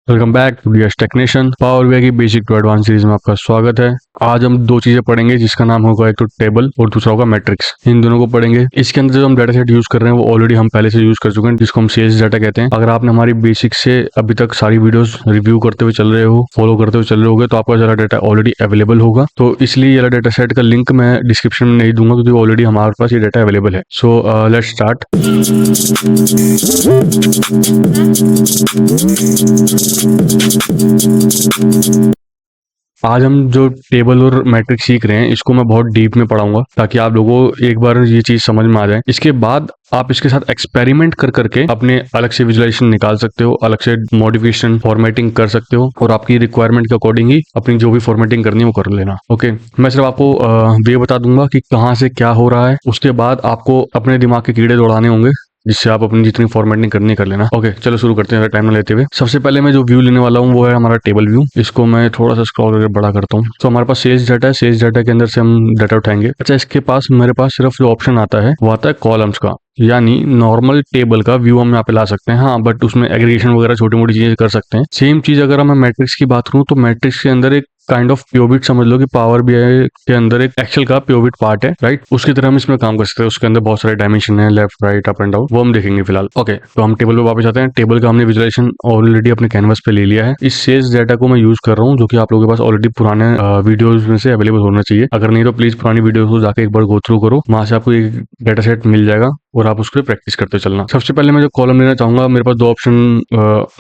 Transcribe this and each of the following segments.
Welcome back to DS technician. Power BI की basic to advance series में आपका स्वागत है। आज हम दो चीजें पढ़ेंगे जिसका नाम होगा एक तो टेबल और दूसरा होगा मैट्रिक्स। इन दोनों को पढ़ेंगे। इसके अंदर जो हम डाटा सेट यूज कर रहे हैं वो ऑलरेडी हम पहले से यूज कर चुके हैं, जिसको हम सीएस डाटा कहते हैं। अगर आपने हमारी बेसिक से अभी तक सारी वीडियोस रिव्यू करते हुए चल रहे हो, फॉलो करते हुए चल रहे होगे, तो आपका सारा डाटा ऑलरेडी अवेलेबल होगा। तो इसलिए ये डाटा सेट का लिंक मैं डिस्क्रिप्शन में नहीं दूंगा क्योंकि ऑलरेडी हमारे पास ये डाटा अवेलेबल है। So let's start. आज हम जो टेबल और मैट्रिक्स सीख रहे हैं इसको मैं बहुत डीप में पढ़ाऊंगा ताकि आप लोगों को एक बार ये चीज समझ में आ जाए। इसके बाद आप इसके साथ एक्सपेरिमेंट कर करके अपने अलग से विजुलाइजेशन निकाल सकते हो, अलग से मॉडिफिकेशन फॉर्मेटिंग कर सकते हो और आपकी रिक्वायरमेंट के अकॉर्डिंग ही अपनी जो भी फॉर्मेटिंग करनी है वो कर लेना। ओके, मैं सिर्फ आपको ये बता दूंगा कि कहाँ से क्या हो रहा है। उसके बाद आपको अपने दिमाग के कीड़े दौड़ाने होंगे जिससे आप अपनी जितनी फॉर्मेटिंग करनी कर लेना। ओके चलो शुरू करते हैं टाइम ना लेते हुए। सबसे पहले मैं जो व्यू लेने वाला हूँ वो है हमारा टेबल व्यू। इसको मैं थोड़ा सा स्क्रॉल करके बड़ा करता हूँ। तो हमारे पास सेल्स डाटा है, सेल्स डाटा के अंदर से हम डाटा उठाएंगे। अच्छा, इसके पास मेरे पास सिर्फ जो ऑप्शन आता है वो आता है कॉलम्स का, यानी नॉर्मल टेबल का व्यू हम यहाँ पे ला सकते हैं। हाँ, बट उसमें एग्रीगेशन वगैरह छोटी मोटी चीजें कर सकते हैं। सेम चीज अगर मैं मैट्रिक्स की बात करूँ तो मैट्रिक्स के अंदर एक काइंड ऑफ प्योबिट समझ लो कि पावर बीआई के अंदर एक एक्सेल का प्योबिट पार्ट है, राइट। उसकी तरह हम इसमें काम कर सकते हैं। उसके अंदर बहुत सारे डायमेंशन है, left right up and down, वो हम देखेंगे फिलहाल। ओके, तो हम टेबल पे वापस आते हैं। टेबल का हमने विजुअलाइजेशन ऑलरेडी अपने कैनवस पे ले लिया है। इस सेल्स डाटा को मैं यूज कर रहा हूँ जो कि आप लोगों के पास ऑलरेडी पुराने वीडियोज में से अवेलेबल होना चाहिए। अगर नहीं तो प्लीज पुरानी वीडियोज को जाकर एक बार गो थ्रू करो, वहां से आपको एक डाटा सेट मिल जाएगा और आप उसको प्रैक्टिस करते चलना। सबसे पहले मैं जो कॉलम लेना चाहूंगा, मेरे पास दो ऑप्शन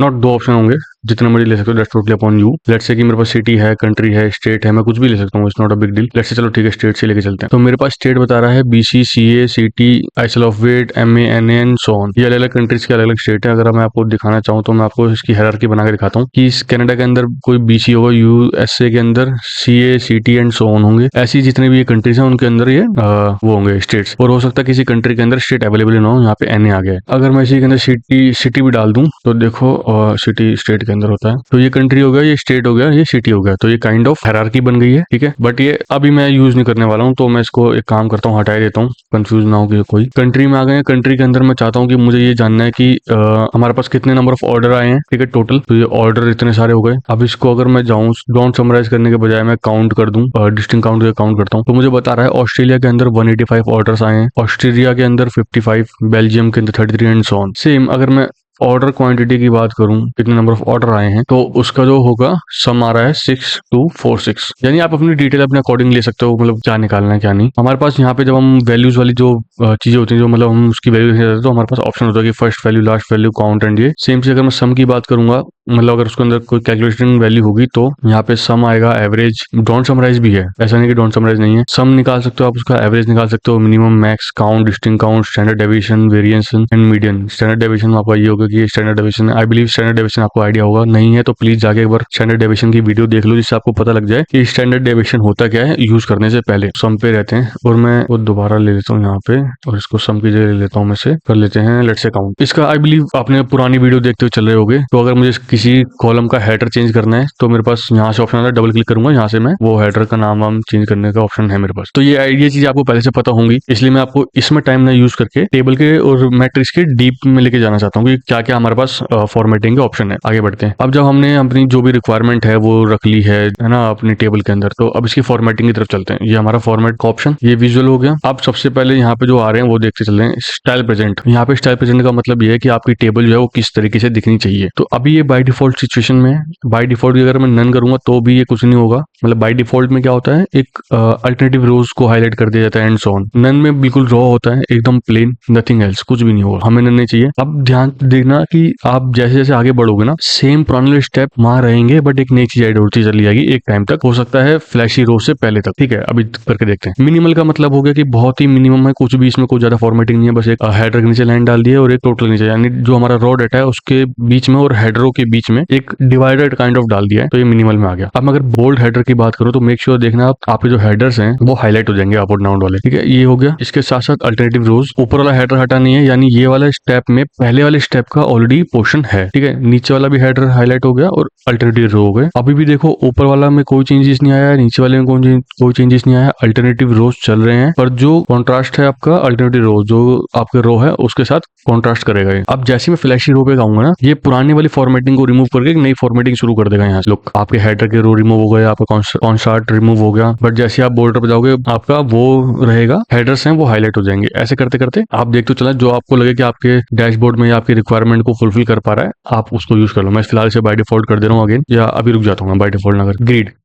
नॉट दो ऑप्शन होंगे, जितने मर्जी ले सकते हो, that's totally upon you. Let's say कि मेरे पास सिटी है, कंट्री है, स्टेट है, मैं कुछ भी ले सकता हूँ, it's not a big deal. Let's say चलो ठीक है, स्टेट से लेके चलते हैं। तो मेरे पास स्टेट बता रहा है BC, CA, CT, isle of Wight, MA, NA and so on. ये अलग अलग कंट्रीज के अलग अलग स्टेट है। अगर मैं आपको दिखाना चाहूँ तो मैं आपको इसकी हायरार्की बना के दिखाता हूँ कि इस कनाडा के अंदर कोई बीसी होगा, यूएसए के अंदर सीए, सीटी एंड सो ऑन होंगे। ऐसी जितने भी ये कंट्रीज हैं उनके अंदर ये वो होंगे स्टेट्स। और हो सकता है किसी कंट्री के अंदर स्टेट अवेलेबल ना हो, यहाँ पे एनए आ गया है। अगर मैं इसी के अंदर सिटी भी डाल दूं तो देखो सिटी स्टेट के अंदर होता है। तो ये कंट्री हो गया, ये स्टेट हो गया, ये सिटी हो गया। तो ये काइंड ऑफ हायरार्की बन गई है, ठीक है। बट ये अभी मैं यूज नहीं करने वाला हूँ, तो मैं इसको एक काम करता हूँ, हटा देता हूँ, कंफ्यूज ना हो कि कोई। कंट्री में आ गए। कंट्री के अंदर मैं चाहता हूँ कि मुझे ये जानना है कि हमारे पास कितने नंबर ऑफ ऑर्डर आए हैं, ठीक है, टोटल। तो ये ऑर्डर इतने सारे हो गए। अब इसको अगर मैं जाऊँ डोंट समराइज करने के बजाय मैं काउंट कर दूं, डिस्टिंक्ट काउंट काउंट करता हूँ, तो मुझे बता रहा है ऑस्ट्रेलिया के अंदर 185 ऑर्डर्स आए हैं, ऑस्ट्रेलिया के अंदर 55, बेल्जियम के अंदर 33 एंड सो ऑन। सेम अगर मैं ऑर्डर क्वांटिटी की बात करूं, कितने नंबर ऑफ ऑर्डर आए हैं, तो उसका जो होगा सम आ रहा है 6246। यानी आप अपनी डिटेल अपने अकॉर्डिंग ले सकते हो, मतलब क्या निकालना है क्या नहीं। हमारे पास यहाँ पे जब हम वैल्यूज वाली जो चीजें होती हैं, जो मतलब हम उसकी वैल्यू देखते हैं, तो हमारे पास ऑप्शन होता है कि first value, last value, count and ये। सेम चीज अगर मैं सम की बात करूंगा, मतलब अगर उसके अंदर कोई कैलकुलेशन वैल्यू होगी तो यहाँ पे सम आएगा, एवरेज, डोंट समराइज भी है, ऐसा नहीं कि डोंट समराइज नहीं है। सम निकाल सकते हो आप, उसका एवरेज निकाल सकते हो, minimum, max, count, distinct count, standard deviation, variance and median. Standard deviation आपका ये होगा कि standard deviation, I believe standard deviation आपको आइडिया होगा, नहीं है तो प्लीज जाके एक बार स्टैंडर्ड डेविएशन की वीडियो देख लो, जिससे आपको पता लग जाए कि स्टैंडर्ड डेविएशन होता क्या है यूज करने से पहले। सम पे रहते हैं और मैं वो दोबारा ले लेता हूँ यहाँ पे और इसको सम की जगह ले लेता हूँ, मैं से कर लेते हैं लेट्स से काउंट। इसका आई बिलीव आपने पुरानी वीडियो देखते हुए चल रहे होगे। तो अगर मुझे किसी कॉलम का हेडर चेंज करना है तो मेरे पास यहाँ से ऑप्शन आता है, डबल क्लिक करूंगा, यहाँ से मैं वो हेडर का नाम वाम चेंज करने का ऑप्शन है मेरे पास। तो ये आइडिया चीज आपको पहले से पता होंगी, इसलिए मैं आपको इसमें टाइम ना यूज करके टेबल के और मैट्रिक्स के डीप में लेके जाना चाहता हूँ कि क्या क्या हमारे पास फॉर्मेटिंग के ऑप्शन है। आगे बढ़ते हैं। अब जब हमने अपनी जो भी रिक्वायरमेंट है वो रख ली है ना अपनी टेबल के अंदर, तो अब इसकी फॉर्मेटिंग की तरफ चलते हैं। ये हमारा फॉर्मेट का ऑप्शन, ये विजुअल हो गया। अब सबसे पहले यहाँ पे जो आ रहे हैं वो देखते चल रहे हैं, स्टाइल प्रेजेंट। यहाँ पे स्टाइल प्रेजेंट का मतलब ये है कि आपकी टेबल जो है वो किस तरीके से दिखनी चाहिए। तो अभी ये बाय डिफॉल्ट सिचुएशन में है। बाय डिफॉल्ट अगर मैं नन करूंगा तो भी ये कुछ नहीं होगा। मतलब बाय डिफॉल्ट में क्या होता है, एक अल्टरनेटिव रोज को हाईलाइट कर दिया जाता है एंड सो ऑन। नन में बिल्कुल रॉ होता है, एकदम प्लेन, नथिंग एल्स, कुछ भी नहीं होगा, हमें नन नहीं चाहिए। अब ध्यान देना कि आप जैसे जैसे आगे बढ़ोगे ना, सेम पुराने स्टेप वहां रहेंगे, बट एक नई चीज ऐड होती चली जाएगी एक टाइम तक, हो सकता है फ्लैशी रो से पहले तक, ठीक है। अभी करके देखते हैं। मिनिमल का मतलब हो गया कि बहुत ही मिनिमम है, कुछ भी इसमें कोई ज्यादा फॉर्मेटिंग नहीं है, बस एक हेडर के नीचे लाइन डाल दी है और एक टोटल नीचे, यानी जो हमारा रॉ डाटा है उसके बीच में और हेडरों के बीच में एक डिवाइडेड काइंड ऑफ डाल दिया है, तो ये मिनिमल में आ गया। अब मैं अगर बोल्ड हेडर की बात करूं तो मेक श्योर देखना आपके जो हेडर्स हैं वो हाईलाइट हो जाएंगे अप और डाउन वाले, ठीक है। ये हो गया। इसके साथ साथ अल्टरनेटिव रोज, ऊपर वाला हेडर हटा नहीं है, यानी ये वाला स्टेप में पहले वाले स्टेप का ऑलरेडी पोर्शन है, ठीक है। नीचे वाला भी हेडर हाईलाइट हो गया और अल्टरनेटिव रो हो गए। अभी भी देखो ऊपर वाला में कोई चेंजेस नहीं आया है, नीचे वाले में कोई चेंजेस नहीं आया, अल्टरनेटिव रोज चल रहे हैं, पर जो कॉन्ट्रास्ट है आपका अल्टरनेटिव रो, जो आपके रो है उसके साथ कॉन्ट्रास्ट करेगा ये। अब जैसे मैं फ्लैशी रो पे आऊंगा ना, ये पुरानी वाली फॉर्मेटिंग को रिमूव करके एक नई फॉर्मेटिंग शुरू कर देगा। यहाँ से लुक आपके हेडर के रो रिमूव हो गए, आपका कॉन्स्टार्ट रिमूव हो गया, बट जैसे आप बॉर्डर पे जाओगे आपका वो रहेगा, हेडर्स हैं वो हाईलाइट हो जाएंगे। ऐसे करते करते आप देखते चला जो आपको लगे कि आपके डैशबोर्ड में या आपकी रिक्वायरमेंट को फुलफिल कर पा रहा है, आप उसको यूज कर लो। मैं फिलहाल से बाय डिफॉल्ट कर दे रहा हूँ अगेन, या अभी रुक जाता हूँ बाय डिफॉल्ट ना कर।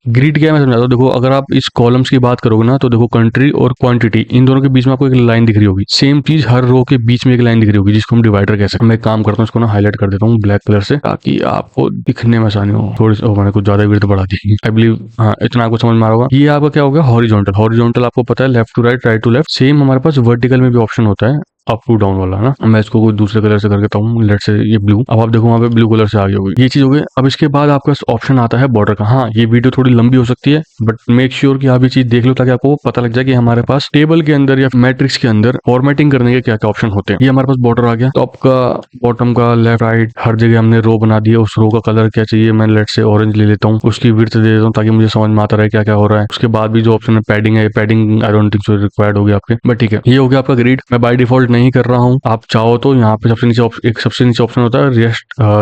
ग्रिड क्या है मैं समझाता हूँ। देखो अगर आप इस कॉलम्स की बात करोगे ना, तो देखो कंट्री और क्वांटिटी इन दोनों के बीच में आपको एक लाइन दिख रही होगी। सेम चीज हर रो के बीच में एक लाइन दिख रही होगी जिसको हम डिवाइडर कह सकते हैं। मैं एक काम करता हूँ, इसको ना हाईलाइट कर देता हूँ ब्लैक कलर से ताकि आपको दिखने में आसानी हो। थोड़ी मैंने कुछ ज्यादा विड्थ बढ़ा दी आई बिलीव। हाँ इतना आपको समझ में आ रहा होगा। ये आपका क्या होगा, हॉरिजॉन्टल। हॉरिजॉन्टल आपको पता है left to right, right to left. Same हमारे पास वर्टिकल में भी ऑप्शन होता है अप टू डाउन वाला ना। मैं इसको कोई दूसरे कलर से करके हूँ, लेट से ये ब्लू। अब आप देखो वहाँ पे ब्लू कलर से आ गई होगी, ये चीज हो गई। अब इसके बाद आपका ऑप्शन आता है बॉर्डर का। हाँ ये वीडियो थोड़ी लंबी हो सकती है बट मेक श्योर कि आप ये चीज देख लो ताकि आपको पता लग जाए कि हमारे पास टेबल के अंदर या मैट्रिक्स के अंदर फॉर्मेटिंग करने के क्या क्या ऑप्शन होते हैं। ये हमारे पास बॉर्डर आ गया, टॉप का, बॉटम का, लेफ्ट राइट, हर जगह हमने रो बना दिया। उस रो का कलर क्या चाहिए, मैं लेट से ऑरेंज ले लेता हूँ, उसकी विड्थ दे देता हूँ ताकि मुझे समझ में आता रहे क्या क्या हो रहा है। उसके बाद भी जो ऑप्शन है पैडिंग है, padding I don't think so required होगी आपके, बट ठीक है। ये हो गया आपका ग्रिड। मैं बाय डिफॉल्ट नहीं कर रहा हूँ, आप चाहो तो यहाँ पे सबसे नीचे ऑप्शन होता है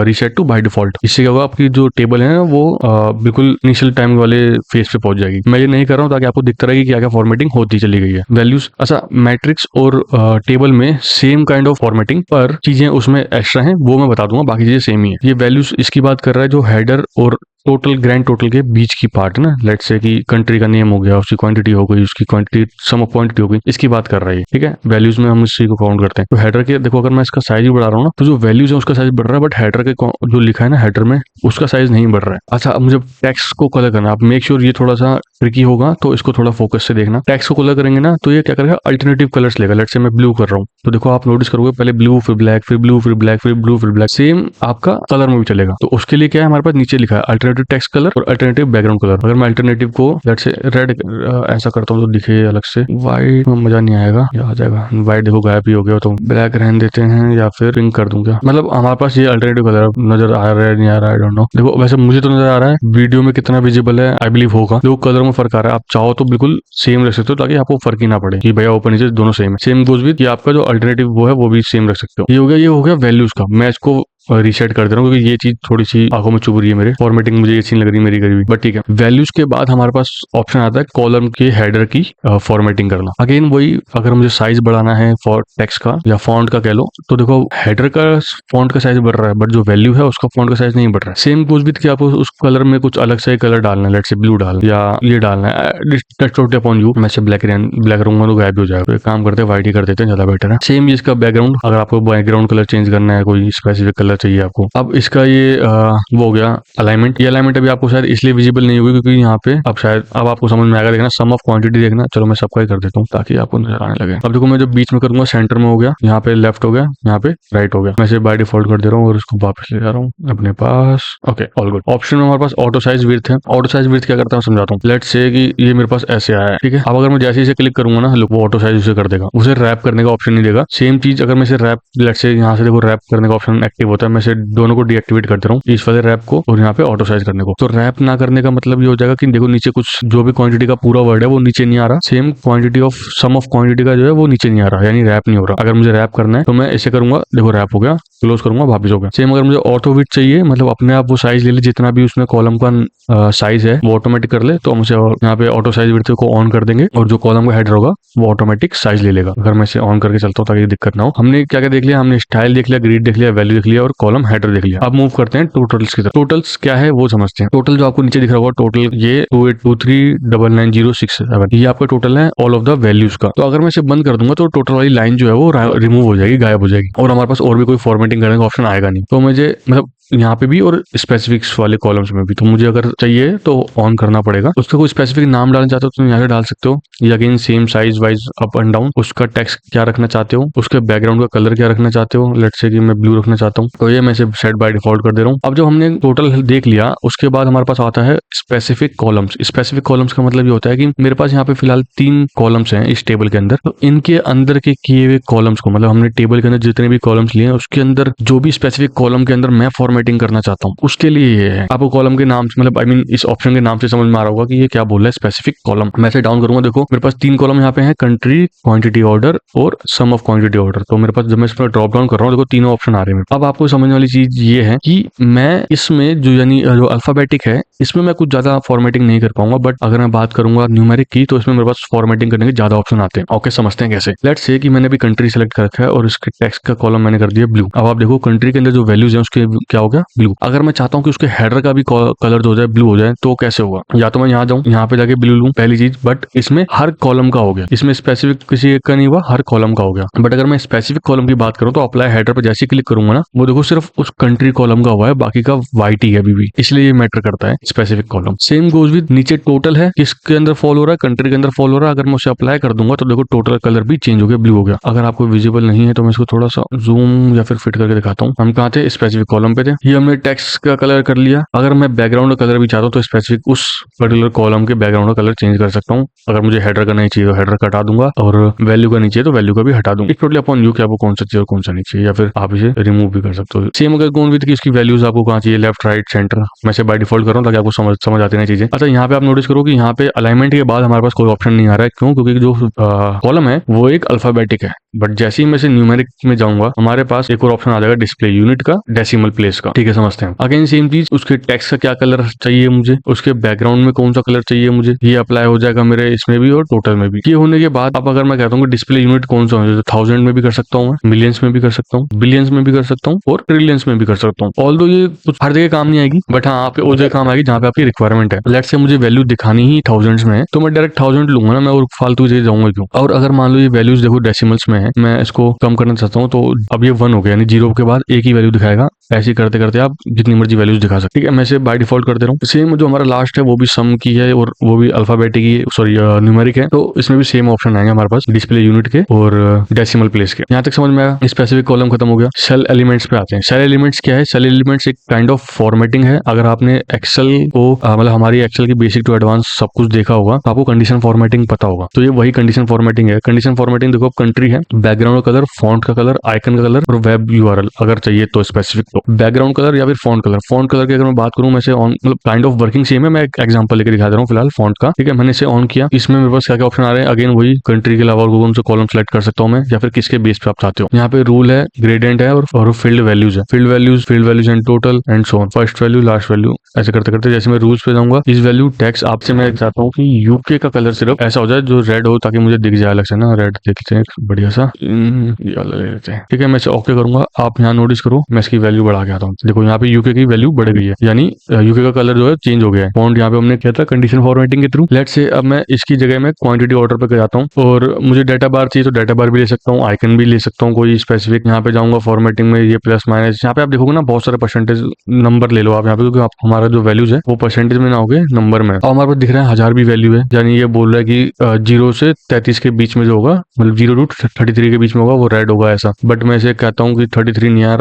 रीसेट टू बाय डिफॉल्ट। इससे क्या होगा, आपकी जो टेबल है वो बिल्कुल इनिशियल टाइम वाले फेज पे पहुंच जाएगी। मैं ये नहीं कर रहा हूँ ताकि आपको दिखता रहे कि क्या क्या फॉर्मेटिंग होती चली गई है। वैल्यूज अच्छा मैट्रिक्स और टेबल में सेम काइंड ऑफ फॉर्मेटिंग, पर चीजें उसमें एक्स्ट्रा हैं वो मैं बता दूंगा, बाकी चीजें सेम ही है। ये वैल्यूज इसकी बात कर रहा है जो हेडर और टोटल ग्रैंड टोटल के बीच की पार्ट ना। लेट्स से कि कंट्री का नेम हो गया, उसकी क्वांटिटी हो गई, उसकी क्वांटिटी सम ऑफ क्वांटिटी हो गई, इसकी बात कर रही है। ठीक है, वैल्यूज में हम इसी को काउंट करते हैं। तो हेडर के देखो अगर मैं इसका साइज ही बढ़ा रहा हूँ ना, तो जो वैल्यूज है उसका साइज बढ़ रहा है, बट हेडर के जो लिखा है ना हेडर में उसका साइज नहीं बढ़ रहा है। अच्छा अब मुझे टेक्स्ट को कलर करना, आप मेक श्योर ये थोड़ा सा ट्रिकी होगा तो इसको थोड़ा फोकस से देखना। टेक्स्ट को कलर करेंगे ना तो ये क्या करेगा, अल्टरनेटिव कलर्स लेगा। लेट्स से मैं ब्लू कर रहा हूँ तो देखो आप नोटिस करोगे पहले ब्लू फिर ब्लैक फिर ब्लू फिर ब्लैक फिर ब्लू फिर ब्लैक, सेम आपका कलर में भी चलेगा। तो उसके लिए क्या है हमारे पास नीचे लिखा है अल्टरनेटिव टेक्स्ट कलर और अल्टरनेटिव बैकग्राउंड कलर। अगर मैं अल्टरनेटिव को लेट्स से रेड ऐसा करता हूँ तो दिखे अलग से, व्हाइट में मजा नहीं आएगा, या आ जाएगा व्हाइट देखो गायब ही हो गया, तो ब्लैक रहने देते हैं या फिर पिंक कर दूं क्या। मतलब हमारे पास ये अल्टरनेटिव कलर नजर आ रहा है नहीं आ रहा है आई डोंट नो। देखो वैसे मुझे तो नजर आ रहा है, वीडियो में कितना विजिबल है आई बिलीव होगा। देखो कलर में फर्क आ रहा है, आप चाहो तो बिल्कुल सेम रख सकते हो ताकि आपको फर्क ही ना पड़े कि भैया ऊपर नीचे दोनों सेम है। सेम गोज विद कि आपका जो अल्टरनेटिव वो है वो भी सेम रख सकते हो। ये हो गया वैल्यूज का। मैं इसको रीसेट कर दे रहा हूँ क्योंकि ये चीज थोड़ी सी आंखों में चुभ रही है मेरे, फॉर्मेटिंग मुझे ये सीन लग रही है मेरी करी हुई, बट ठीक है। वैल्यूज के बाद हमारे पास ऑप्शन आता है कॉलम के हेडर की फॉर्मेटिंग करना। अगेन वही, अगर मुझे साइज बढ़ाना है फॉर टेक्स्ट का या फॉन्ट का कह लो, तो देखो हेडर का फॉन्ट का साइज बढ़ रहा है बट जो वैल्यू है उसका फॉन्ट का साइज नहीं बढ़ रहा है। सेम कुछ भी कि आपको उस कलर में कुछ अलग से कलर डालना है, लेट्स से ब्लू डाल या ये डालना है अपॉन यू। मैं से ब्लैक रहूंगा तो गायब हो जाएगा, तो एक काम करते हैं व्हाइट ही कर देते हैं, ज्यादा बेटर है। सेम इसका बैकग्राउंड, अगर आपको बैकग्राउंड कलर चेंज करना है, कोई स्पेसिफिक कलर चाहिए आपको। अब इसका ये वो हो गया अलाइनमेंट। ये अलाइनमेंट अभी आपको शायद इसलिए विजिबल नहीं होगी क्योंकि यहाँ पे अब शायद अब आपको समझ में आएगा। देखना सम ऑफ क्वांटिटी देखना, चलो मैं सबका ही कर देता हूँ ताकि आपको नजर आने लगे। अब देखो मैं जो बीच में करूंगा सेंटर में हो गया, यहाँ पे लेफ्ट हो गया, यहाँ पे राइट हो गया। मैं इसे बाय डिफॉल्ट कर दे रहा हूँ और इसको वापस ले जा रहा हूँ अपने पास। Okay all good. ऑप्शन में हमारे पास ऑटो साइज विड्थ है। ऑटो साइज विड्थ क्या करता है समझाता हूँ। लेट्स से कि ये मेरे पास ऐसे आया है, ठीक है। अब अगर मैं जैसे इसे क्लिक करूंगा ना, वो ऑटो साइज उसे कर देगा, उसे रैप करने का ऑप्शन नहीं देगा। सेम चीज अगर मैं इसे रैप, लेट्स से यहाँ से देखो रैप करने का ऑप्शन एक्टिव होता है, मैं इसे दोनों को डीएक्टिवेट कर दे रहा हूँ, इस वाले रैप को और यहाँ पे ऑटो साइज करने को। तो रैप ना करने का मतलब ये हो जाएगा कि देखो नीचे कुछ जो भी क्वांटिटी का पूरा वर्ड है वो नीचे नहीं आ रहा, same quantity of sum of quantity का जो है वो नीचे नहीं आ रहा, यानी रैप नहीं हो रहा। अगर मुझे रैप करना है तो मैं ऐसे करूंगा, देखो रैप हो गया, क्लोज करूंगा वापस हो गया। सेम अगर मुझे ऑटो विड्थ चाहिए, मतलब अपने आप वो साइज ले ले जितना भी उसमें कॉलम का साइज है वो ऑटोमेटिक कर ले, तो हम उसे यहाँ पे ऑटो साइज विड्थ को ऑन कर देंगे और जो कॉलम का हेडर होगा वो ऑटोमेटिक साइज ले लेगा। अगर मैं इसे ऑन करके चलता हूँ ताकि दिक्कत ना हो। हमने क्या क्या देख लिया, हमने स्टाइल देख लिया, ग्रिड देख लिया, वैल्यू देख लिया और कॉलम हेडर देख लिया। अब मूव करते हैं टोटल्स की तरफ। टोटल्स क्या है वो समझते हैं। टोटल जो आपको नीचे दिख रहा होगा, टोटल ये 2823999067, ये आपका टोटल है ऑल ऑफ द वैल्यूज का। तो अगर मैं इसे बंद कर दूंगा तो टोटल वाली लाइन जो है वो रिमूव हो जाएगी, गायब हो जाएगी और हमारे पास और भी कोई फॉर्मेटिंग करने का ऑप्शन आएगा नहीं। तो मुझे मतलब यहाँ पे भी और स्पेसिफिक्स वाले कॉलम्स में भी, तो मुझे अगर चाहिए तो ऑन करना पड़ेगा। उसका कोई स्पेसिफिक नाम डालना चाहते हो तो यहाँ से डाल सकते हो, या again same size wise up and down. उसका टेक्स्ट क्या रखना चाहते हो, उसके बैकग्राउंड का कलर क्या रखना चाहते हो, लेट्स से कि मैं ब्लू रखना चाहता हूँ तो ये मैं इसे सेट बाय डिफॉल्ट कर दे रहा हूँ। अब जब हमने टोटल देख लिया उसके बाद हमारे पास आता है स्पेसिफिक कॉलम्स। स्पेसिफिक कॉलम्स का मतलब ये होता है कि मेरे पास यहाँ पे फिलहाल 3 कॉलम्स हैं इस टेबल के अंदर, तो इनके अंदर के किए हुए कॉलम्स को, मतलब हमने टेबल के अंदर जितने भी कॉलम्स लिए हैं उसके अंदर जो भी स्पेसिफिक कॉलम के अंदर मैं फॉर्मेट फॉर्मेटिंग करना चाहता हूँ उसके लिए ये है। आपको कॉलम के नाम से मतलब आई मीन इस ऑप्शन के नाम से समझ में आ रहा होगा कि ये क्या बोल रहा है, स्पेसिफिक कॉलम। मैं इसे डाउन करूंगा, देखो मेरे पास 3 कॉलम यहाँ पे हैं, कंट्री, क्वांटिटी ऑर्डर और सम ऑफ क्वांटिटी ऑर्डर। तो मेरे पास जब मैं इसमें ड्रॉप डाउन कर रहा हूँ, देखो तीनों ऑप्शन आ रहे हैं। अब आपको समझने वाली चीज ये है कि मैं इसमें जो यानी जो अल्फाबेटिक है इसमें मैं कुछ ज्यादा फॉर्मेटिंग नहीं कर पाऊंगा, बट अगर मैं बात करूंगा न्यूमेरिक की तो इसमें मेरे पास फॉर्मेटिंग करने के ज्यादा ऑप्शन आते हैं। ओके, समझते हैं कैसे। लेट्स से कि मैंने भी कंट्री सेलेक्ट कर रखा है और इसके टेक्स्ट का कॉलम मैंने कर दिया ब्लू। अब आप देखो कंट्री के अंदर जो वैल्यूज है उसके क्या हो गया, ब्लू। अगर मैं चाहता हूँ कि उसके हेडर का भी कलर जो हो जाए ब्लू हो जाए तो कैसे होगा, या तो मैं यहाँ जाऊँ, यहाँ पे जाके ब्लू लूँ पहली चीज, बट इसमें हर कॉलम का हो गया, इसमें स्पेसिफिक किसी एक का नहीं हुआ, हर कॉलम का हो गया। बट अगर मैं स्पेसिफिक कॉलम की बात करूँ तो अप्लाई हेडर पे जैसे क्लिक करूंगा ना, वो देखो सिर्फ उस कंट्री कॉलम का हुआ है, बाकी का व्हाइट ही है अभी भी, इसलिए ये मैटर करता है specific column. Same goes with नीचे टोटल है, किसके अंदर फॉल हो रहा है, कंट्री के अंदर फॉल हो रहा है। अगर मैं उसे अप्लाई कर दूंगा तो देखो टोटल कलर भी चेंज हो गया, ब्लू हो गया। अगर आपको विजिबल नहीं है तो मैं इसको थोड़ा सा जूम या फिर फिट करके दिखाता हूँ। हम कहाँ थे, स्पेसिफिक कॉलम पे थे। ये हमने टेक्स्ट का कलर कर लिया। अगर मैं बैकग्राउंड का कलर भी चाहता हूँ तो स्पेसिफिक उस पर्टिकुलर कॉलम के बैकग्राउंड का कलर चेंज कर सकता हूँ। अगर मुझे हेडर का नहीं चाहिए तो हेडर का हटा दूंगा, और वैल्यू का नहीं चाहिए तो वैल्यू का भी हटा दूंगा। टोटली अपॉन यू कि आपको कौन सा चाहिए और कौन सा नहीं चाहिए, या फिर आप इसे रिमूव भी कर सकते हो। सेम अगर कौन विद की इसकी वैल्यूज आपको कहाँ चाहिए, लेफ्ट राइट सेंटर, मैं से बाय डिफॉल्ट कर रहा हूँ ताकि आपको समझ आती नहीं चीजें। अच्छा, यहाँ पे आप नोटिस करो कि यहाँ पे अलाइनमेंट के बाद हमारे पास कोई ऑप्शन नहीं आ रहा है। क्यों? क्योंकि जो कॉलम है वो एक अल्फाबेटिक है, बट जैसे ही मैं से न्यूमेरिक में जाऊंगा हमारे पास एक और ऑप्शन आ जाएगा डिस्प्ले यूनिट का, डेसिमल प्लेस का। ठीक है, समझते हैं। अगेन सेम चीज, उसके टेक्स्ट का क्या कलर चाहिए मुझे, उसके बैकग्राउंड में कौन सा कलर चाहिए मुझे, ये अप्लाई हो जाएगा मेरे इसमें भी और टोटल में भी। ये होने के बाद अब अगर मैं कहता हूँ डिस्प्ले यूनिट कौन सा हो, 1000 में भी कर सकता हूँ, मिलियंस में भी कर सकता हूँ, बिलियंस में भी कर सकता हूँ और ट्रिलियंस में भी कर सकता हूँ। ऑल्दो ये कुछ हर जगह काम नहीं आएगी, बट हाँ आपके वो जगह काम आएगी जहाँ पे आपकी रिक्वायरमेंट है। लेट्स से मुझे वैल्यू दिखानी ही थाउजेंड्स में है तो मैं डायरेक्ट 1000 लूंगा ना, मैं और फालतू जगह जाऊंगा क्यों। और अगर मान लो ये वैल्यूज देखो डेसिमल्स में है, मैं इसको कम करना चाहता हूँ तो अब ये 1 हो गया, यानी 0 के बाद एक ही वैल्यू दिखाएगा। ऐसे करते करते आप जितनी मर्जी वैल्यूज दिखा सकते। ठीक है, मैं इसे बाय डिफॉल्ट कर दे रहा हूँ। सेम जो हमारा लास्ट है वो भी सम की है और वो भी अल्फाबेटिक ही, सॉरी न्यूमेरिक है, तो इसमें भी सेम ऑप्शन आएंगे हमारे पास डिस्प्ले यूनिट के और डेसिमल प्लेस के। यहाँ तक समझ में आया। स्पेसिफिक कॉलम खत्म हो गया। सेल एलिमेंट्स पे आते हैं। सेल एलिमेंट्स क्या है? सेल एलिमेंट्स एक काइंड ऑफ फॉर्मेटिंग है। अगर आपने एक्सेल को मतलब हमारी एक्सेल की बेसिक टू एडवांस सब कुछ देखा होगा तो आपको कंडीशन फॉर्मेटिंग पता होगा, तो ये वही कंडीशन फॉर्मेटिंग है। कंडीशन फॉर्मेटिंग देखो, कंट्री है, बैकग्राउंड कलर, फॉन्ट का कलर, आइकन का कलर और वेब यूआरएल अगर चाहिए तो स्पेसिफिक, तो बैकग्राउंड कलर या फिर फॉन्ट कलर। फॉन्ट कलर की अगर मैं बात करूं, मैं से ऑन मतलब काइंड ऑफ वर्किंग सेम है, मैं एक एग्जांपल लेकर दिखा दे रहा हूं फिलहाल फॉन्ट का। ठीक है, मैंने इसे ऑन किया। इसमें मेरे पास क्या क्या ऑप्शन आ रहे हैं, अगेन वही कंट्री के अलावा कौन से कॉलम सेलेक्ट कर सकता हूं मैं, या फिर किसके बेस पे आप चाहते हो। यहाँ पे रूल है, ग्रेडियंट है और फील्ड वैल्यूज है। Field values and total and so on, first value last value, ऐसे करते करते जैसे मैं रूल्स पे जाऊंगा, इस वैल्यू टेक्स्ट आपसे मैं चाहता हूँ कि यूके का कलर सिर्फ ऐसा हो जाए जो रेड हो, ताकि मुझे दिख जाए अलग से ना। रेड देखते हैं बढ़िया सा, ये वाला ले लेते हैं। ठीक है, मैं इसे ओके करूंगा। आप यहाँ नोटिस करो मैं इसकी वैल्यू बढ़ा के आता हूँ। देखो यहाँ पे यूके की वैल्यू बढ़ गई है, यानी यूके का कलर जो है चेंज हो गया है। फॉन्ट यहाँ पे हमने किया था कंडीशन फॉर्मेटिंग के थ्रू। लेट्स से अब मैं इसकी जगह में क्वांटिटी ऑर्डर पे जाता हूँ और मुझे डाटा बार चाहिए तो डाटा बार भी ले सकता हूँ, आइकन भी ले सकता हूँ कोई स्पेसिफिक। यहाँ पे जाऊंगा फॉर्मेटिंग में, ये प्लस माइनस, यहाँ पे आप देखोगे ना बहुत सारे परसेंटेज नंबर ले लो आप यहाँ पे, क्योंकि हमारा जो वैल्यूज है वो परसेंटेज में ना हो गए नंबर में। और हमारे पास दिख रहा है 1000 भी वैल्यू है, यानी ये बोल रहा है कि 0 से 33 के बीच में जो होगा, मतलब 0 to 33 के बीच में होगा वो रेड होगा ऐसा। बट मैं इसे कहता हूँ कि 33 नहीं यार,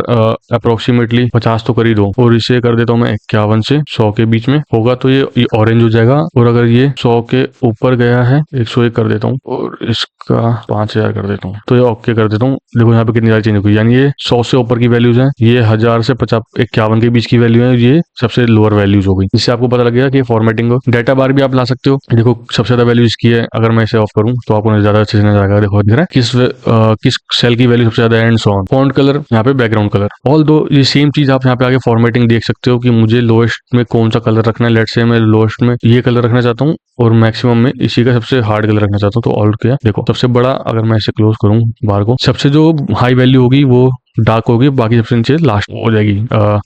अप्रोक्सीमेटली 50 तो कर ही दो, और इसे कर देता हूँ मैं 51 से 100 के बीच में होगा तो ये ऑरेंज हो जाएगा। और अगर ये 100 के ऊपर गया है 101 कर देता हूँ और इसका 5000 कर देता हूँ तो ये ओके कर देता हूँ। देखो यहाँ पे कितनी सारी चेंज हो गई, यानी ये 100 से ऊपर की वैल्यूज है, ये 1000 से 51 के बीच की वैल्यू है, ये सबसे लोअर वैल्यूज हो गई। इससे आपको पता लगेगा कि फॉर्मेटिंग हो। डाटा बार भी आप ला सकते हो। देखो सबसे ज्यादा वैल्यू इसकी है, अगर मैं इसे ऑफ करूँ तो आपको ज्यादा अच्छे से नजर आएगा। देखो दिख रहा है किस सेल की वैल्यू सबसे ज्यादा है and so on. Font colour, यहाँ पे बैकग्राउंड कलर। ऑल दो ये सेम चीज आप यहाँ पे आगे फॉर्मेटिंग देख सकते हो कि मुझे लोएस्ट में कौन सा कलर रखना है। लेट्स से मैं लोएस्ट में ये कलर रखना चाहता हूँ और मैक्सिमम में इसी का सबसे हार्ड कलर रखना चाहता हूँ, तो ऑल किया। देखो सबसे बड़ा, अगर मैं इसे क्लोज करूँ बार को, सबसे जो हाई वैल्यू होगी वो डार्क होगी, बाकी सबसे नीचे लास्ट हो जाएगी,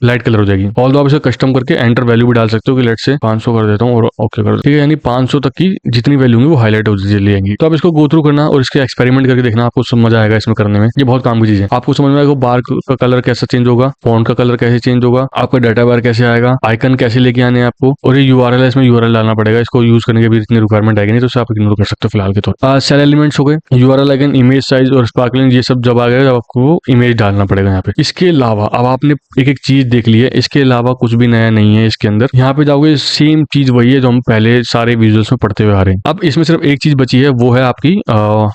लाइट कलर हो जाएगी। ऑल दो आप इसे कस्टम करके एंटर वैल्यू भी डाल सकते हो कि लेट से 500 कर देता हूँ और ओके कर, ठीक है, यानी 500 तक की जितनी वैल्यू होंगी वो हाईलाइट हो जाएगी। तो आप इसको गो थ्रू करना और इसके एक्सपेरिमेंट करके देखना, आपको समझ आएगा इसमें करने में। ये बहुत काम की चीज है। आपको समझ में आएगा बार का कलर कैसे चेंज होगा, फॉन्ट का कलर कैसे चेंज होगा, आपका डाटा बार कैसे आएगा, आइकन कैसे लेके आने हैं आपको, और ये यूआरएल है, इसमें यूआरएल डालना पड़ेगा। इसको यूज करने के भी इतनी रिक्वायरमेंट आएगी नहीं, तो आप इग्नोर कर सकते हो फिलहाल के तौर। सेल एलिमेंट्स हो गए, यूआरएल आइकन, इमेज साइज और स्पार्कलिंग, ये सब जब आ गया जब आपको इमेज डालना डालना पड़ेगा यहाँ पे। इसके अलावा अब आपने एक एक चीज देख ली है, इसके अलावा कुछ भी नया नहीं है इसके अंदर। यहाँ पे जाओगे सेम चीज वही है जो हम पहले सारे विजुअल्स में पढ़ते हुए आ रहे हैं। अब इसमें सिर्फ एक चीज बची है, वो है आपकी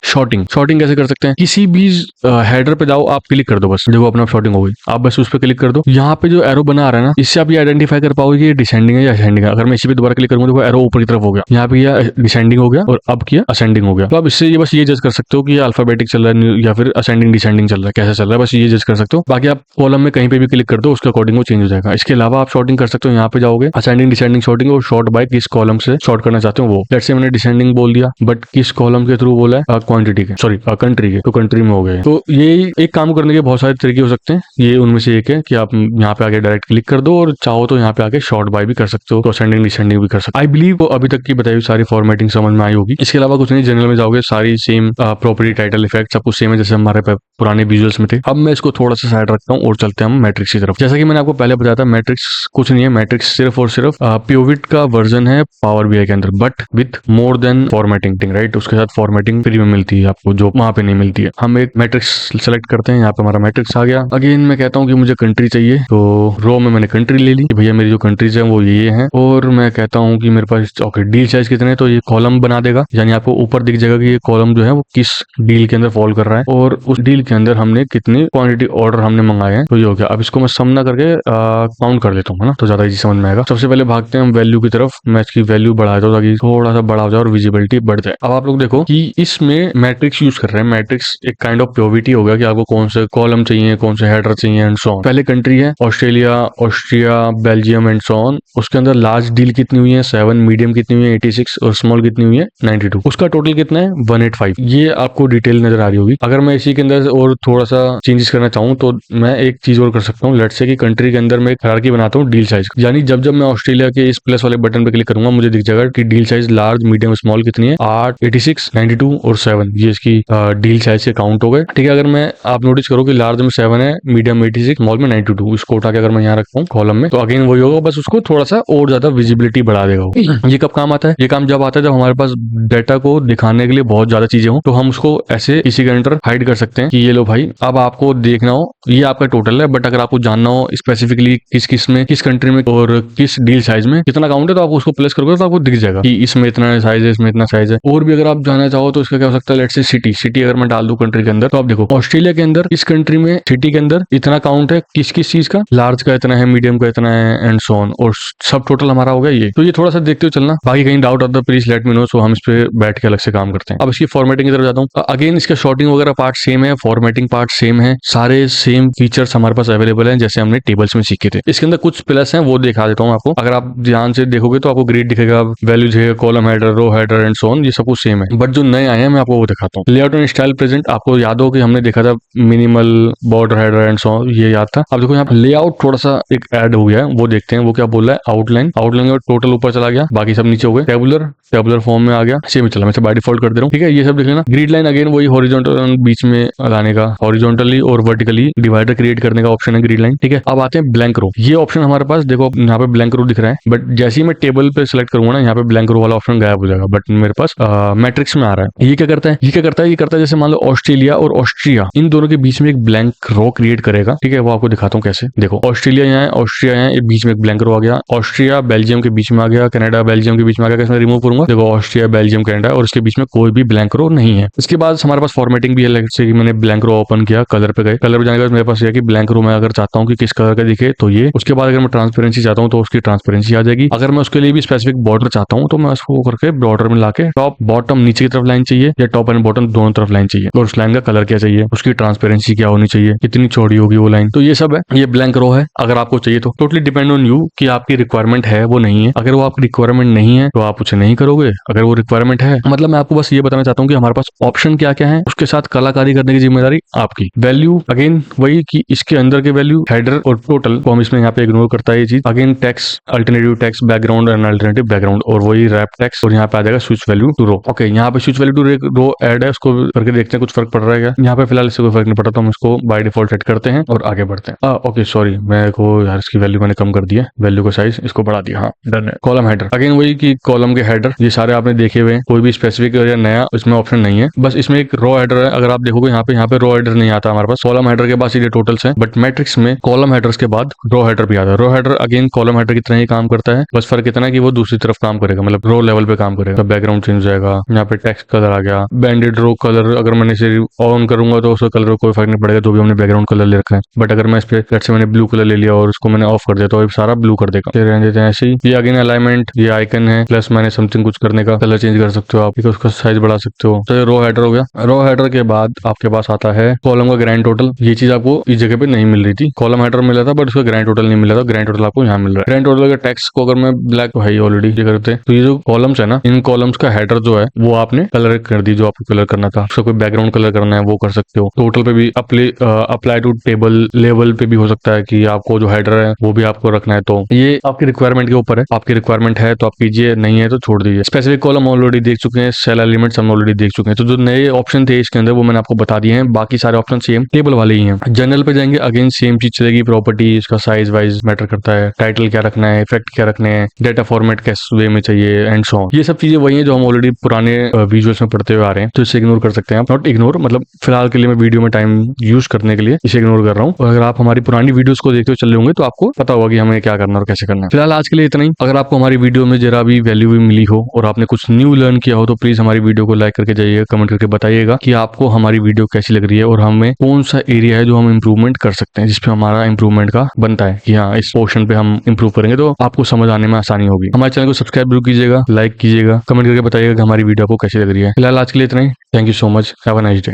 शॉर्टिंग। शॉर्टिंग कैसे कर सकते हैं? किसी भी हेडर पे जाओ, आप क्लिक कर दो, बस देखो अपना शॉर्टिंग हो गई। आप बस उस पर क्लिक कर दो। यहाँ पे जो एरो बना आ रहा है ना, इससे आप ये आइडेंटिफाई कर पाओगे कि ये डिसेंडिंग है या असेंडिंग है। अगर मैं इसी पे दोबारा क्लिक करूंगा तो वो एरो ऊपर की तरफ हो गया, यहाँ पे ये डिसेंडिंग हो गया और अब किया असेंडिंग हो गया। तो आप इससे ये बस ये जज कर सकते हो कि ये अल्फाबेटिक चल रहा है या फिर असेंडिंग डिसेंडिंग चल रहा है, कैसे चल रहा है, बस ये जज कर सकते हो। बाकी आप कॉलम में कहीं पे भी क्लिक कर दो, उसके अकॉर्डिंग वो चेंज हो जाएगा। इसके अलावा आप शॉर्टिंग कर सकते हो, यहाँ पे जाओगे असेंडिंग डिसेंडिंग शॉर्टिंग और शॉर्ट बाय किस कॉलम से शॉर्ट करना चाहते हो वो। लेट्स से मैंने डिसेंडिंग बोल दिया, बट किस कॉलम के थ्रू बोला है, क्वांटिटी के, सॉरी कंट्री के, तो कंट्री में हो गए। तो ये एक काम करने के बहुत सारे तरीके हो सकते हैं, ये उनमें से एक है कि आप यहाँ पे आगे डायरेक्ट क्लिक कर दो और चाहो तो यहाँ पे आगे शॉर्ट बाय भी कर सकते हो, तो असेंडिंग डिसेंडिंग भी कर सकते हो। आई बिलीव अभी तक की बताई हुई सारी फॉर्मेटिंग समझ में आई होगी। इसके अलावा कुछ नहीं, जनरल में जाओगे सारी सेम प्रॉपर्टी टाइटल इफेक्ट सब कुछ सेम है जैसे हमारे पुराने विजुअल्स में थे। अब मैं इसको थोड़ा सा साइड रखता हूँ और चलते हैं हम मैट्रिक्स की तरफ। जैसा कि मैंने आपको पहले बताया था, मैट्रिक्स कुछ नहीं है, मैट्रिक्स सिर्फ और सिर्फ पियोविट का वर्जन है पावर बीआई के अंदर, but with more than formatting, right. उसके साथ फॉर्मेटिंग फ्री में मिलती है आपको, जो वहां पे नहीं मिलती है। हम एक मैट्रिक्स सेलेक्ट करते हैं, यहाँ पे हमारा मैट्रिक्स आ गया। अगेन मैं कहता हूँ कि मुझे कंट्री चाहिए, तो रो में मैंने कंट्री ले ली, भैया मेरी जो कंट्रीज है वो ये है। और मैं कहता हूँ कि मेरे पास ओके डील साइज कितने, तो ये कॉलम बना देगा, यानी आपको ऊपर दिख जाएगा कि ये कॉलम जो है वो किस डील के अंदर फॉल कर रहा है और उस डील के अंदर हमने कितनी क्वांटिटी ऑर्डर हमने मंगाए हैं, तो ये हो गया। अब इसको मैं सम ना करके काउंट कर लेता हूँ, है ना, तो ज्यादा इजी समझ में आएगा। सबसे पहले भागते हैं हम वैल्यू की तरफ। मैं इसकी वैल्यू बढ़ा देता हूँ ताकि थोड़ा सा बड़ा हो जाए और विजिबिलिटी बढ़ जाए। अब आप लोग देखो कि इसमें मैट्रिक्स यूज कर रहे हैं। मैट्रिक्स एक काइंड ऑफ प्योरिटी हो गया कि आपको कौन से कॉलम चाहिए, कौन से हेडर चाहिए एंड सो ऑन। पहले कंट्री है Australia, Austria, Belgium and so on. उसके अंदर लार्ज डील कितनी हुई है 7, मीडियम कितनी हुई है 86 और स्मॉल कितनी हुई है 92। उसका टोटल कितना है 185। ये आपको डिटेल नजर आ रही होगी। अगर मैं इसी के अंदर और थोड़ा सा चेंजेस करना चाहूँ तो मैं एक चीज और कर सकता हूँ। लेट्स से कि कंट्री के अंदर मैं एक हायरार्की बनाता हूँ डील साइज, यानी जब जब मैं ऑस्ट्रेलिया के इस प्लस वाले बटन पे क्लिक करूंगा मुझे दिख जाएगा कि deal size large, medium, small कितनी है 8, 86, 92 और 7। ये इसकी डील साइज के काउंट हो गए, ठीक है। अगर मैं आप नोटिस करो कि लार्ज में 7 है, मीडियम में 86, स्मॉल में 92, इसको उठा के अगर मैं यहाँ रखता हूँ कॉलम में, तो अगेन वही होगा, बस उसको थोड़ा सा और ज्यादा विजिबिलिटी बढ़ा देगा। ये कब काम आता है? ये काम जब आता है जब हमारे पास डाटा को दिखाने के लिए बहुत ज्यादा चीजें हो, तो हम उसको ऐसे किसी के अंदर हाइड कर सकते हैं कि ये लो भाई, अब आपको देखना हो ये आपका टोटल है, बट अगर आपको जानना हो स्पेसिफिकली किस किस में, किस कंट्री में और किस डील साइज में कितना काउंट है, तो आप उसको प्लेस करोगे तो आपको दिख जाएगा कि इसमें इतना साइज है, इसमें इतना साइज है। और भी अगर आप जानना चाहो तो इसका क्या हो सकता है, लेट्स से सिटी। सिटी अगर मैं डाल दूं कंट्री के अंदर, तो आप देखो ऑस्ट्रेलिया के अंदर इस कंट्री में सिटी के अंदर इतना काउंट है किस किस चीज का, लार्ज का इतना है, मीडियम का इतना है एंड सो ऑन, और सब टोटल हमारा हो गया ये। तो ये थोड़ा सा देखते हो चलना, बाकी कहीं डाउट आता प्लीज लेट मी नो, सो हम इस पे बैठ के अलग से काम करते हैं। अब इसकी फॉर्मेटिंग की तरफ जाता हूँ। अगेन इसका शॉर्टिंग वगैरह पार्ट सेम है, फॉर्मेटिंग पार्ट सेम है, सारे सेम फीचर्स हमारे पास अवेलेबल हैं जैसे हमने टेबल्स में सीखे थे। इसके अंदर कुछ प्लस हैं वो दिखा देता हूँ आपको। अगर आप ध्यान से देखोगे तो आपको ग्रिड दिखेगा, वैल्यूज है, column header, row header and so on, ये सब कुछ सेम है। बट जो नए आए हैं मैं आपको वो दिखाता हूँ। लेआउट एंड स्टाइल प्रेजेंट, आपको याद हो कि हमने देखा था minimal, border header and so on, ये याद था। अब देखो यहाँ पे लेआउट थोड़ा सा एक ऐड हो गया है, वो देखते हैं वो क्या बोल रहा है। आउटलाइन, आउटलाइन का टोटल ऊपर चला गया, बाकी सब नीचे हो गए। टेबुलर, टेबुलर फॉर्म में आ गया, सेम ही चला, मैं बाय डिफॉल्ट कर दे रहा हूँ, ठीक है। ये सब देख लेना। ग्रिड लाइन अगेन वही हॉरिजॉन्टल बीच में लाने का, हॉरिजॉन्टली और वर्टिकली डिवाइडर क्रिएट करने का ऑप्शन है ग्रिड लाइन, ठीक है। अब आते हैं ब्लैंक रो। ये ऑप्शन हमारे पास देखो यहाँ पे ब्लैंक रो दिख रहा है, बट जैसे ही मैं टेबल पे सिलेक्ट करूंगा ना यहाँ पे ब्लैंक रो वाला ऑप्शन गायब हो जाएगा, बट मेरे पास मैट्रिक्स में आ रहा है। ये क्या करता है, ये क्या करता है, ये करता है जैसे मान लो ऑस्ट्रेलिया और ऑस्ट्रिया, इन दोनों के बीच में एक ब्लैंक रो क्रिएट करेगा, ठीक है। वो आपको दिखाता हूँ कैसे। देखो ऑस्ट्रेलिया यहाँ है, ऑस्ट्रिया यहाँ है, बीच में एक ब्लैंक रो आ गया। ऑस्ट्रिया बेल्जियम के बीच में आ गया, कनाडा बेल्जियम के बीच में आ गया। कैसे मैं रिमूव करूंगा, देखो ऑस्ट्रिया बेल्जियम कनाडा और इसके बीच में कोई भी ब्लैंक रो नहीं है। इसके बाद हमारे पास फॉर्मेटिंग भी है, जैसे कि मैंने ब्लैंक रो ओपन किया, कलर पे गए, कलर पे जाने के बाद मेरे पास ये कि ब्लैंक रो मैं अगर चाहता हूँ कि किस कलर का दिखे तो ये। उसके बाद अगर मैं ट्रांसपेरेंसी चाहता हूँ तो उसकी ट्रांसपेरेंसी आ जाएगी। अगर मैं उसके लिए भी स्पेसिफिक बॉर्डर चाहता हूँ तो मैं उसको करके बॉर्डर में लाके टॉप बॉटम नीचे की तरफ लाइन चाहिए या टॉप एंड बॉटम दोनों तरफ लाइन चाहिए, और उस लाइन का कलर क्या चाहिए, उसकी ट्रांसपेरेंसी क्या होनी चाहिए, कितनी चौड़ी होगी वो लाइन, तो ये सब है। ये ब्लैंक रो है अगर आपको चाहिए तो। टोटली डिपेंड ऑन यू कि आपकी रिक्वायरमेंट है वो नहीं है। अगर वो आपकी रिक्वायरमेंट नहीं है तो आप उसे नहीं करोगे, अगर वो रिक्वायरमेंट है, मतलब मैं आपको बस ये बताना चाहता हूँ कि हमारे पास ऑप्शन क्या क्या है, उसके साथ कलाकारी करने की जिम्मेदारी आपकी। वैल्यू अगेन वही कि इसके अंदर के वैल्यू, हेडर और टोटल को हम इसमें यहाँ पे इग्नोर करता है ये चीज। Again text, alternative text, background and alternative background, और वही रैप टेक्स्ट, और यहाँ पे आ जाएगा switch value to row. Okay, यहाँ पे switch value to row add है, उसको करके देखते हैं कुछ फर्क पड़ रहा है क्या। यहाँ पे फिलहाल इससे कोई फर्क नहीं पड़ा तो हम इसको बाय डिफॉल्ट सेट करते हैं और आगे बढ़ते हैं। ओके सॉरी, मैं को यार इसकी वैल्यू मैंने कम कर दिया, वैल्यू का साइज इसको बढ़ा दिया, हाँ डन है। कॉलम हेडर अगेन वही कि कॉलम के हेडर ये सारे आपने देखे हुए, कोई भी स्पेसिफिक या नया इसमें ऑप्शन नहीं है, बस इसमें एक रो हेडर है। अगर आप देखोगे यहाँ पे रो हेडर नहीं आता हमारे पास, कॉलम हेडर के बाद सीधे टोटल्स है, बट मैट्रिक्स में कॉलम हेडर्स के बाद रो हेडर भी आता है। Row header again column header की तरह ही काम करता है, बस फर्क इतना है कि वो दूसरी तरफ काम करेगा, मतलब रो लेवल पे काम करेगा। बैकग्राउंड चेंज हो जाएगा, यहाँ पे टेक्स्ट कलर आ गया, बैंडेड रो कलर अगर मैंने इसे ऑन करूंगा तो उसका कलर कोई फर्क नहीं पड़ेगा, जो भी हमने बैकग्राउंड कलर ले रखा है। बट अगर मैं इस पे जैसे मैंने ब्लू कलर ले लिया और उसको मैंने ऑफ कर दिया तो सारा ब्लू कर देगा। फिर रहने देते हैं ऐसे ही। ये अगेन अलाइनमेंट, ये आइकन है, प्लस मैंने समथिंग कुछ करने का कलर चेंज कर सकते हो आप, उसका साइज बढ़ा सकते हो। तो ये रो हेडर हो गया। रो हेडर के बाद आपके पास आता है कॉलम का ग्रैंड टोटल। ये चीज आपको इस जगह पे नहीं मिल रही थी, कॉलम हेडर मिला था बट उसका ग्रैंड टोटल नहीं मिला था। ग्रैंड टोटल आपको यहाँ मिल रहा है। ग्रैंड टोटल का टेक्स्ट को अगर मैं ब्लैक तो है ही ऑलरेडी ये करते हैं, तो ये जो कॉलम्स है ना, इन कॉलम्स का हेडर जो है वो आपने कलर कर दी, जो आपको कलर करना था। उसका कोई बैकग्राउंड कलर करना है वो कर सकते हो। टोटल पे भी अप्लाई टू टेबल लेवल पे भी हो सकता है कि आपको जो हेडर है वो भी आपको रखना है। तो ये आपकी रिक्वायरमेंट के ऊपर है, आपकी रिक्वायरमेंट है तो आप कीजिए, नहीं है तो छोड़ दीजिए। स्पेसिफिक कॉलम ऑलरेडी देख चुके हैं, सेल एलिमेंट्स हम ऑलरेडी देख चुके हैं, तो जो नए ऑप्शन थे इसके अंदर वो मैंने आपको बता दिए हैं। बाकी सारे ऑप्शन सेम टेबल वाले ही हैं। जनरल पे जाएंगे, अगेन सेम चीज चलेगी। प्रॉपर्टी, इसका साइज वाइज मैटर करता है, टाइटल क्या रखना है, इफेक्ट क्या रखने हैं, डेटा फॉर्मेट किस वे में चाहिए, एंड सो ऑन। ये सब चीजें वही हैं जो हम ऑलरेडी पुराने विजुअल्स में पढ़ते हुए आ रहे हैं, तो इसे इग्नोर कर सकते हैं आप। नॉट इग्नोर, मतलब फिलहाल के लिए मैं वीडियो में टाइम यूज करने के लिए इसे इग्नोर कर रहा हूँ। और अगर आप हमारी पुरानी वीडियोस को देखते हुए चल रहे होंगे तो आपको पता होगा कि हमें क्या करना और कैसे करना है। फिलहाल आज के लिए इतना ही। अगर आपको हमारी वीडियो में जरा भी वैल्यू भी मिली हो और आपने कुछ न्यू लर्न किया हो तो प्लीज हमारी वीडियो को लाइक करके जाइए, कमेंट करके बताइएगा कि आपको हमारी वीडियो कैसी लग रही है और हमें कौन सा एरिया है जो हम इंप्रूवमेंट कर सकते हैं, जिसपे हमारा इंप्रूवमेंट का बनता है कि हाँ इस पोर्शन पे हम इंप्रूव करेंगे तो आपको समझ आने में आसानी होगी। हमारे चैनल को सब्सक्राइब जरूर कीजिएगा, लाइक कीजिएगा, कमेंट करके बताइएगा कि हमारी वीडियो आपको कैसी लग रही है। फिलहाल आज के लिए इतना ही। Thank you so much, have a nice day.